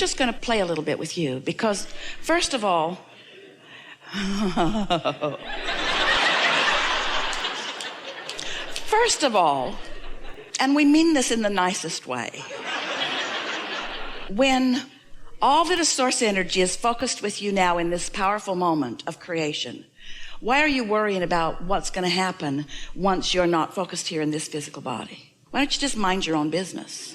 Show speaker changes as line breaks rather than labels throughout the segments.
just going to play a little bit with you because, first of all, and we mean this in the nicest way, when all that is source energy is focused with you now in this powerful moment of creation, why are you worrying about what's going to happen once you're not focused here in this physical body? Why don't you just mind your own business?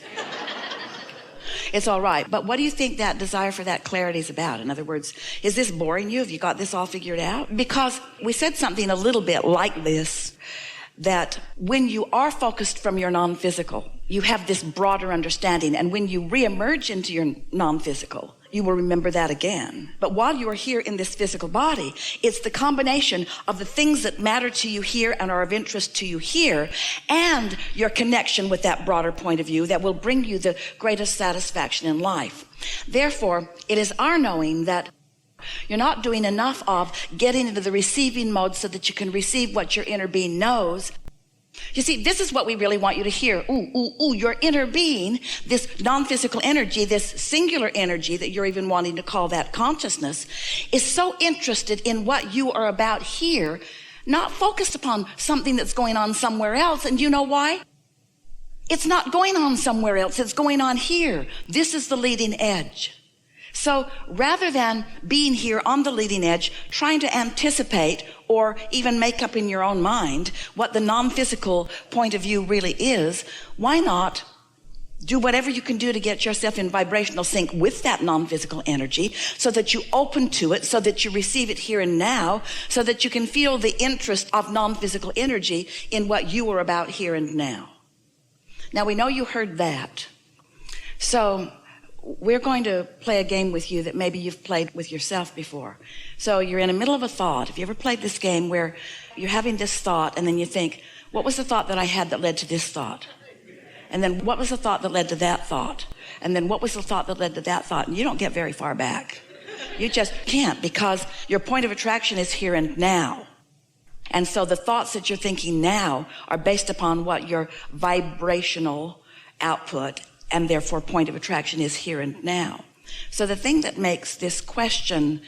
It's all right. But what do you think that desire for that clarity is about? In other words, is this boring you? Have you got this all figured out? Because we said something a little bit like this, that when you are focused from your non-physical, you have this broader understanding. And when you reemerge into your non-physical, you will remember that again. But while you are here in this physical body, it's the combination of the things that matter to you here and are of interest to you here and your connection with that broader point of view that will bring you the greatest satisfaction in life. Therefore, it is our knowing that you're not doing enough of getting into the receiving mode so that you can receive what your inner being knows. You see, this is what we really want you to hear. Your inner being, this non-physical energy, this singular energy that you're even wanting to call that consciousness, is so interested in what you are about here, not focused upon something that's going on somewhere else. And you know why? It's not going on somewhere else. It's going on here. This is the leading edge. So rather than being here on the leading edge, trying to anticipate or even make up in your own mind what the non-physical point of view really is, why not do whatever you can do to get yourself in vibrational sync with that non-physical energy so that you open to it, so that you receive it here and now, so that you can feel the interest of non-physical energy in what you are about here and now. Now, we know you heard that. So we're going to play a game with you that maybe you've played with yourself before. So you're in the middle of a thought. Have you ever played this game where you're having this thought and then you think, what was the thought that I had that led to this thought? And then what was the thought that led to that thought? And then what was the thought that led to that thought? And you don't get very far back. You just can't, because your point of attraction is here and now. And so the thoughts that you're thinking now are based upon what your vibrational output and therefore point of attraction is here and now. So the thing that makes this question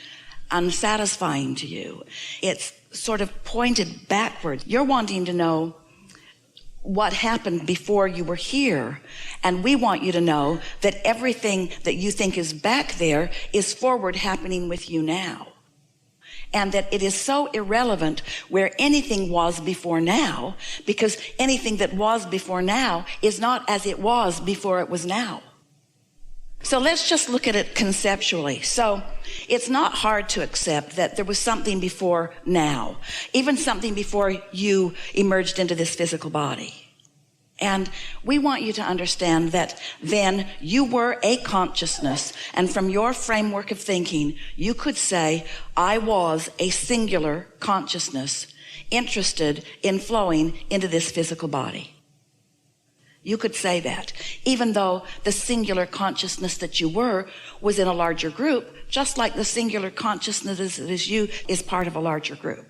unsatisfying to you, it's sort of pointed backwards. You're wanting to know what happened before you were here, and we want you to know that everything that you think is back there is forward happening with you now. And that it is so irrelevant where anything was before now, because anything that was before now is not as it was before it was now. So let's just look at it conceptually. So it's not hard to accept that there was something before now, even something before you emerged into this physical body. And we want you to understand that then you were a consciousness, and from your framework of thinking, you could say, I was a singular consciousness interested in flowing into this physical body. You could say that, even though the singular consciousness that you were was in a larger group, just like the singular consciousness that is you is part of a larger group.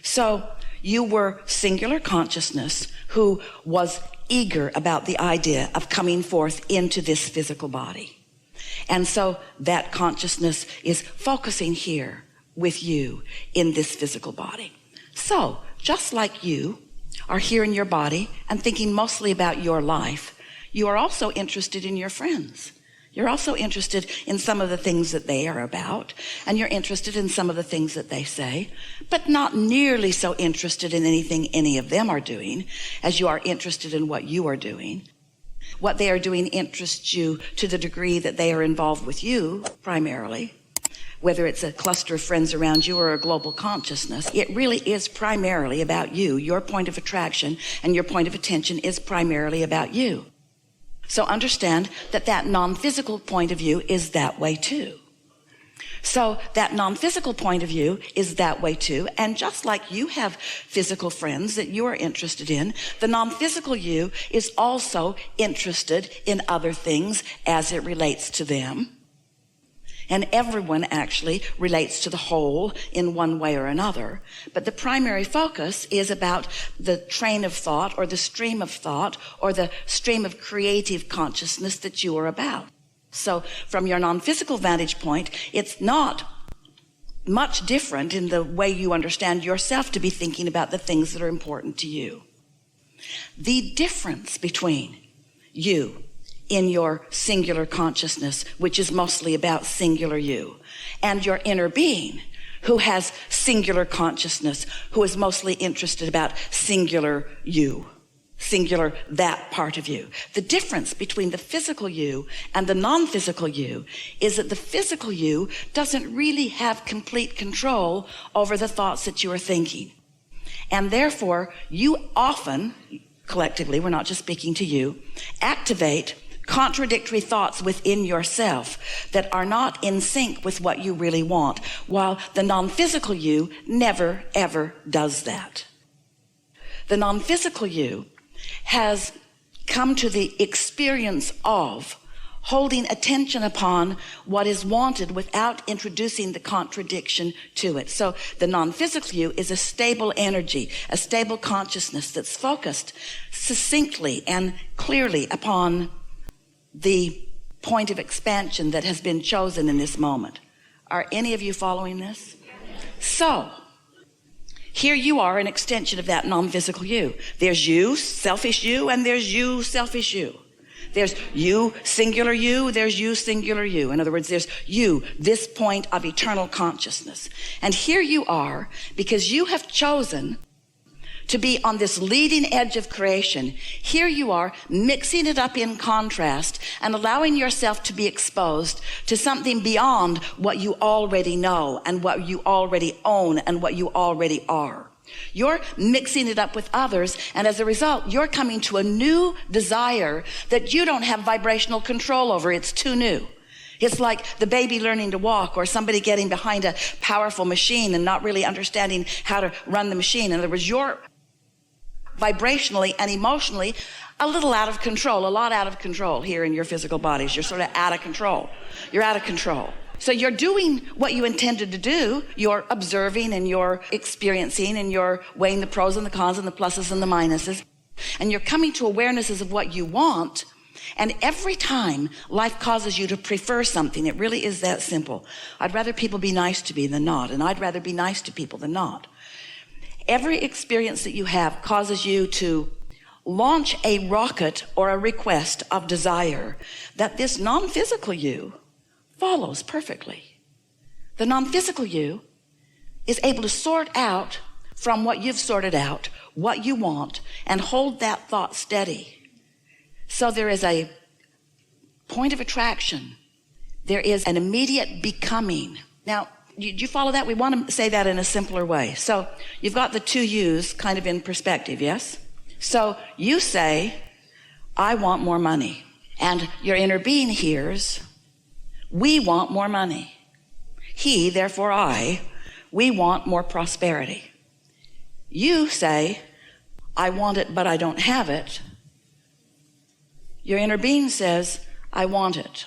So you were singular consciousness who was eager about the idea of coming forth into this physical body. And so that consciousness is focusing here with you in this physical body. So just like you are here in your body and thinking mostly about your life, you are also interested in your friends. You're also interested in some of the things that they are about, and you're interested in some of the things that they say, but not nearly so interested in anything any of them are doing as you are interested in what you are doing. What they are doing interests you to the degree that they are involved with you, primarily. Whether it's a cluster of friends around you or a global consciousness, it really is primarily about you. Your point of attraction and your point of attention is primarily about you. So understand that that non-physical point of view is that way too. So that non-physical point of view is that way too. And just like you have physical friends that you are interested in, the non-physical you is also interested in other things as it relates to them. And everyone actually relates to the whole in one way or another. But the primary focus is about the train of thought or the stream of thought or the stream of creative consciousness that you are about. So from your non-physical vantage point, it's not much different in the way you understand yourself to be thinking about the things that are important to you. The difference between you in your singular consciousness, which is mostly about singular you, and your inner being, who has singular consciousness, who is mostly interested about singular you, singular that part of you. The difference between the physical you and the non-physical you is that the physical you doesn't really have complete control over the thoughts that you are thinking. And therefore, you often, collectively, we're not just speaking to you, activate contradictory thoughts within yourself that are not in sync with what you really want, while the non-physical you never, ever does that. The non-physical you has come to the experience of holding attention upon what is wanted without introducing the contradiction to it. So the non-physical you is a stable energy, a stable consciousness that's focused succinctly and clearly upon the point of expansion that has been chosen in this moment. Are any of you following this? So here you are, an extension of that non-physical you. There's you, selfish you, and there's you, selfish you. There's you, singular you, there's you, singular you. In other words, there's you, this point of eternal consciousness. And here you are, because you have chosen to be on this leading edge of creation. Here you are, mixing it up in contrast and allowing yourself to be exposed to something beyond what you already know and what you already own and what you already are. You're mixing it up with others, and as a result, you're coming to a new desire that you don't have vibrational control over. It's too new. It's like the baby learning to walk, or somebody getting behind a powerful machine and not really understanding how to run the machine. In other words, you're vibrationally and emotionally a little out of control, a lot out of control here in your physical bodies. You're sort of out of control. You're out of control. So you're doing what you intended to do. You're observing and you're experiencing and you're weighing the pros and the cons and the pluses and the minuses. And you're coming to awarenesses of what you want. And every time life causes you to prefer something, it really is that simple. I'd rather people be nice to me than not, and I'd rather be nice to people than not. Every experience that you have causes you to launch a rocket or a request of desire that this non-physical you follows perfectly. The non-physical you is able to sort out from what you've sorted out what you want and hold that thought steady. So there is a point of attraction. There is an immediate becoming. Now, do you follow that? We want to say that in a simpler way. So you've got the two yous kind of in perspective, yes? So you say, I want more money. And your inner being hears, we want more money. He, therefore I, we want more prosperity. You say, I want it, but I don't have it. Your inner being says, I want it.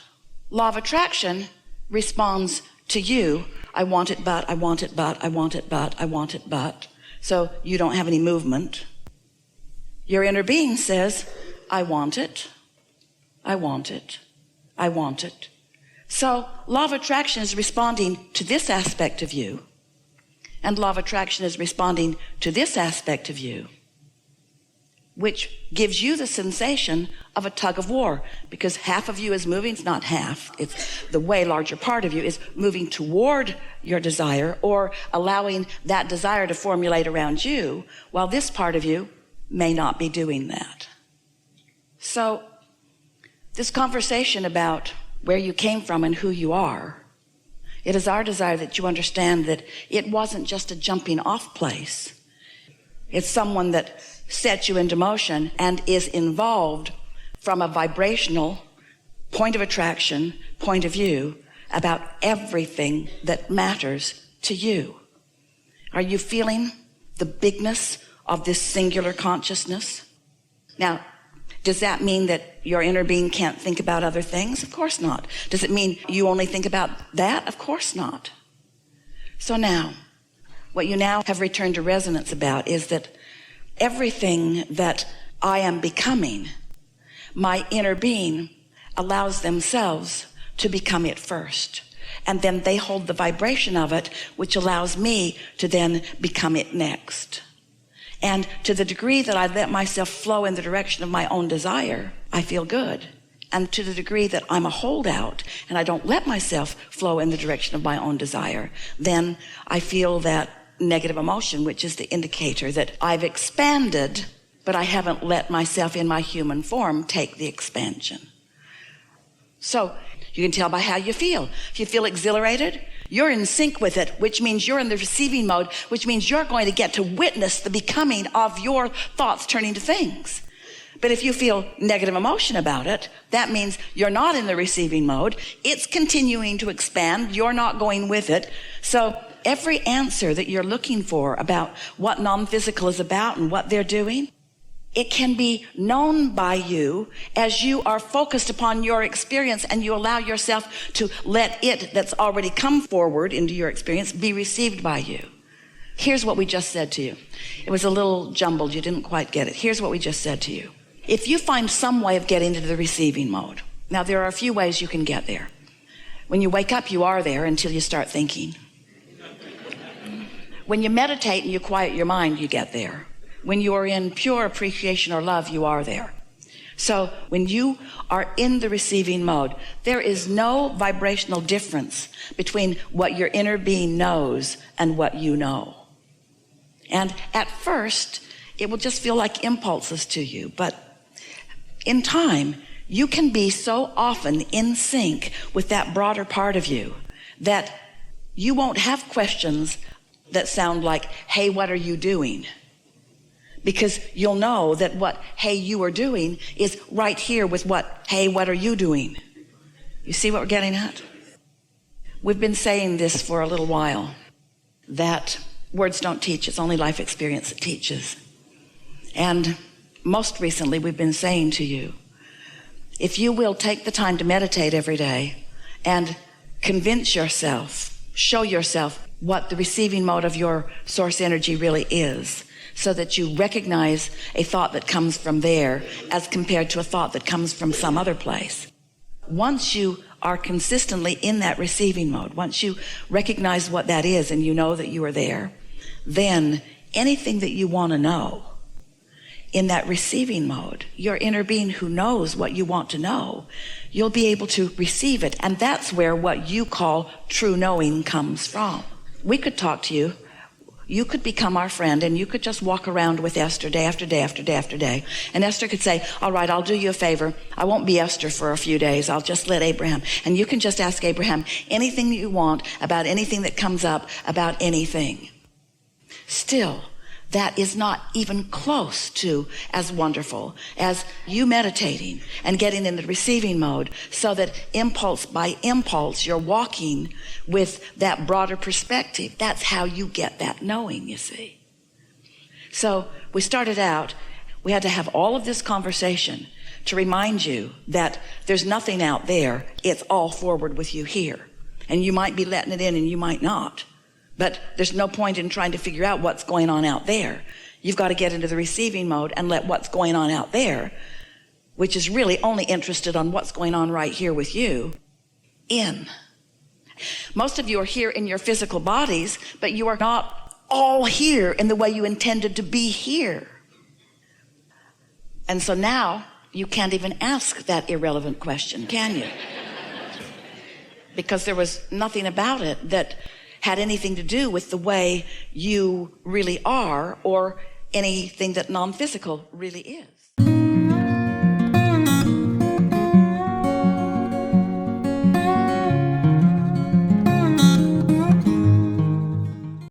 Law of attraction responds to you, I want it, but, I want it, but, I want it, but, I want it, but. So you don't have any movement. Your inner being says, I want it, I want it, I want it. So law of attraction is responding to this aspect of you, and law of attraction is responding to this aspect of you, which gives you the sensation of a tug of war, because half of you is moving, it's not half, it's the way larger part of you is moving toward your desire or allowing that desire to formulate around you, while this part of you may not be doing that. So this conversation about where you came from and who you are, it is our desire that you understand that it wasn't just a jumping off place. It's someone that set you into motion and is involved from a vibrational point of attraction, point of view about everything that matters to you. Are you feeling the bigness of this singular consciousness? Now, does that mean that your inner being can't think about other things? Of course not. Does it mean you only think about that? Of course not. So now, what you now have returned to resonance about is that everything that I am becoming, my inner being allows themselves to become it first. And then they hold the vibration of it, which allows me to then become it next. And to the degree that I let myself flow in the direction of my own desire, I feel good. And to the degree that I'm a holdout and I don't let myself flow in the direction of my own desire, then I feel that negative emotion, which is the indicator that I've expanded, but I haven't let myself in my human form take the expansion. So you can tell by how you feel. If you feel exhilarated, you're in sync with it, which means you're in the receiving mode, which means you're going to get to witness the becoming of your thoughts turning to things. But if you feel negative emotion about it, that means you're not in the receiving mode. It's continuing to expand. You're not going with it. So every answer that you're looking for about what non-physical is about and what they're doing, it can be known by you as you are focused upon your experience and you allow yourself to let it that's already come forward into your experience be received by you. Here's what we just said to you. It was a little jumbled. You didn't quite get it. Here's what we just said to you. If you find some way of getting into the receiving mode, now there are a few ways you can get there. When you wake up, you are there until you start thinking. When you meditate and you quiet your mind, you get there. When you are in pure appreciation or love, you are there. So when you are in the receiving mode, there is no vibrational difference between what your inner being knows and what you know. And at first, it will just feel like impulses to you. But in time, you can be so often in sync with that broader part of you that you won't have questions that sound like, hey, what are you doing? Because you'll know that what, hey, you are doing is right here with what, hey, what are you doing? You see what we're getting at? We've been saying this for a little while, that words don't teach. It's only life experience that teaches. And most recently, we've been saying to you, if you will take the time to meditate every day and convince yourself, show yourself what the receiving mode of your source energy really is, so that you recognize a thought that comes from there as compared to a thought that comes from some other place. Once you are consistently in that receiving mode, once you recognize what that is and you know that you are there, then anything that you want to know in that receiving mode, your inner being who knows what you want to know, you'll be able to receive it. And that's where what you call true knowing comes from. We could talk to you. You could become our friend and you could just walk around with Esther day after day after day after day. And Esther could say, all right, I'll do you a favor. I won't be Esther for a few days. I'll just let Abraham. And you can just ask Abraham anything you want about anything that comes up about anything. Still, that is not even close to as wonderful as you meditating and getting in the receiving mode, so that impulse by impulse, you're walking with that broader perspective. That's how you get that knowing, you see. So we started out, we had to have all of this conversation to remind you that there's nothing out there. It's all forward with you here. And you might be letting it in and you might not. But there's no point in trying to figure out what's going on out there. You've got to get into the receiving mode and let what's going on out there, which is really only interested on what's going on right here with you, in. Most of you are here in your physical bodies, but you are not all here in the way you intended to be here. And so now you can't even ask that irrelevant question, can you? Because there was nothing about it that had anything to do with the way you really are or anything that non-physical really is.